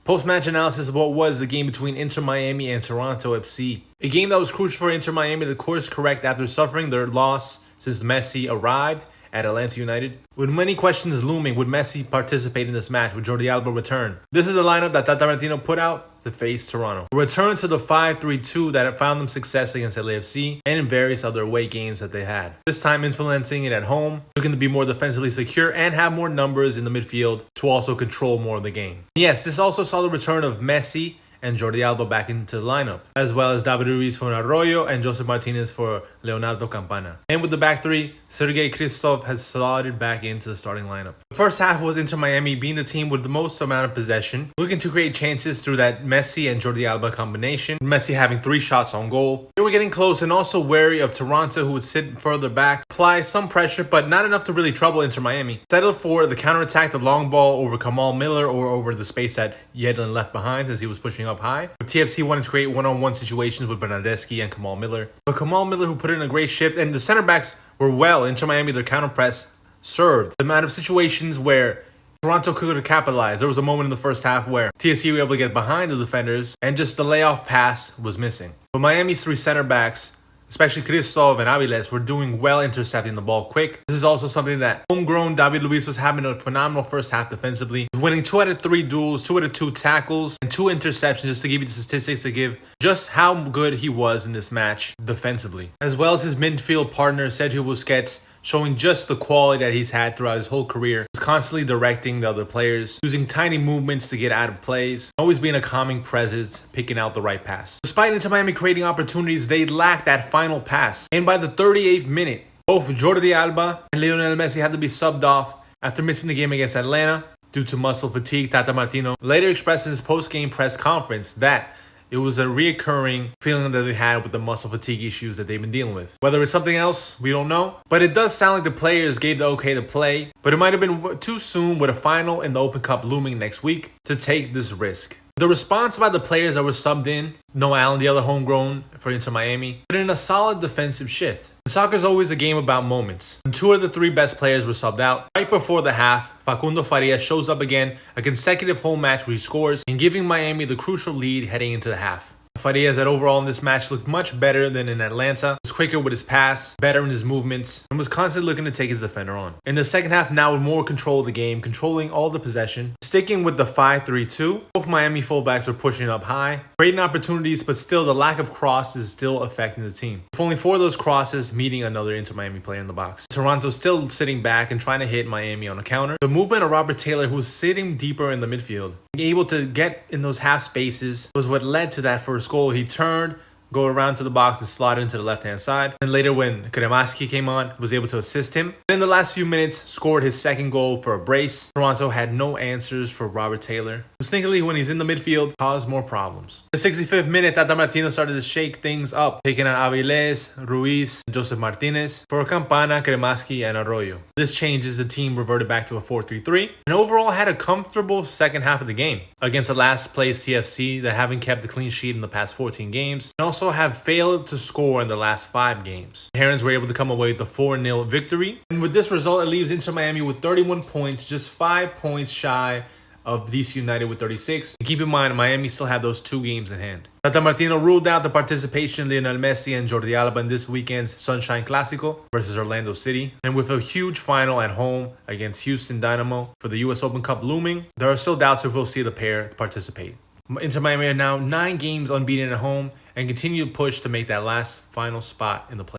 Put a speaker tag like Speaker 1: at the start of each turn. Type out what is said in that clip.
Speaker 1: Post-match analysis of what was the game between Inter Miami and Toronto FC. A game that was crucial for Inter Miami to course correct after suffering their loss since Messi arrived at Atlanta United. With many questions looming, would Messi participate in this match? Would Jordi Alba return? This is the lineup that Tata Martino put out to face Toronto. A return to the 5-3-2 that found them success against LAFC and in various other away games that they had. This time implementing it at home, looking to be more defensively secure and have more numbers in the midfield to also control more of the game. Yes, this also saw the return of Messi and Jordi Alba back into the lineup, as well as David Ruiz for Arroyo and Joseph Martinez for Leonardo Campana. And with the back three, Sergei Kristov has slotted back into the starting lineup. The first half was Inter Miami being the team with the most amount of possession, looking to create chances through that Messi and Jordi Alba combination, Messi having 3 shots on goal. They were getting close and also wary of Toronto, who would sit further back, apply some pressure, but not enough to really trouble Inter Miami. Settled for the counterattack, the long ball over Kamal Miller or over the space that Yedlin left behind as he was pushing up high. If TFC wanted to create one-on-one situations with Bernardeschi and Kamal Miller. But Kamal Miller, who put in a great shift, and the center backs were well. Inter Miami, their counter press served. The amount of situations where Toronto could capitalize. There was a moment in the first half where TFC were able to get behind the defenders and just the layoff pass was missing. But Miami's 3 center backs, especially Kristov and Aviles, were doing well intercepting the ball quick. This is also something that homegrown David Luiz was having a phenomenal first half defensively, winning 2 out of 3 duels, 2 out of 2 tackles, and 2 interceptions, just to give you the statistics to give just how good he was in this match defensively. As well as his midfield partner, Sergio Busquets, showing just the quality that he's had throughout his whole career. He's constantly directing the other players, using tiny movements to get out of plays, always being a calming presence, picking out the right pass. Despite Inter Miami creating opportunities, they lacked that final pass. And by the 38th minute, both Jordi Alba and Lionel Messi had to be subbed off after missing the game against Atlanta due to muscle fatigue. Tata Martino later expressed in his post-game press conference that it was a reoccurring feeling that they had with the muscle fatigue issues that they've been dealing with. Whether it's something else, we don't know. But it does sound like the players gave the okay to play. But it might have been too soon with a final in the Open Cup looming next week to take this risk. The response by the players that were subbed in, Noah Allen, the other homegrown for Inter Miami, put in a solid defensive shift. Soccer is always a game about moments. And 2 of the 3 best players were subbed out. Right before the half, Facundo Farias shows up again, a consecutive home match where he scores, and giving Miami the crucial lead heading into the half. Farias that overall in this match looked much better than in Atlanta, was quicker with his pass, better in his movements, and was constantly looking to take his defender on. In the second half, now with more control of the game, controlling all the possession, sticking with the 5-3-2, both Miami fullbacks were pushing up high, creating opportunities, but still the lack of crosses is still affecting the team. With only 4 of those crosses meeting another Inter Miami player in the box. Toronto still sitting back and trying to hit Miami on a counter. The movement of Robert Taylor, who's sitting deeper in the midfield, able to get in those half spaces, was what led to that first goal. He turned, go around to the box and slot into the left-hand side. And later when Kremaski came on, was able to assist him. And in the last few minutes, scored his second goal for a brace. Toronto had no answers for Robert Taylor, who sneakily, when he's in the midfield, caused more problems. The 65th minute, Tata Martino started to shake things up, taking out Aviles, Ruiz, and Joseph Martinez for Campana, Kremaski, and Arroyo. This changes the team reverted back to a 4-3-3, and overall had a comfortable second half of the game against the last place CFC that haven't kept a clean sheet in the past 14 games, and also have failed to score in the last 5 games. The Herons were able to come away with a 4-0 victory, and with this result, it leaves Inter Miami with 31 points, just 5 points shy of DC United with 36. And keep in mind, Miami still have those 2 games in hand. Tata Martino ruled out the participation of Lionel Messi and Jordi Alba in this weekend's Sunshine Clásico versus Orlando City. And with a huge final at home against Houston Dynamo for the US Open Cup looming, there are still doubts if we'll see the pair participate. Inter Miami are now 9 games unbeaten at home and continue to push to make that last final spot in the playoffs.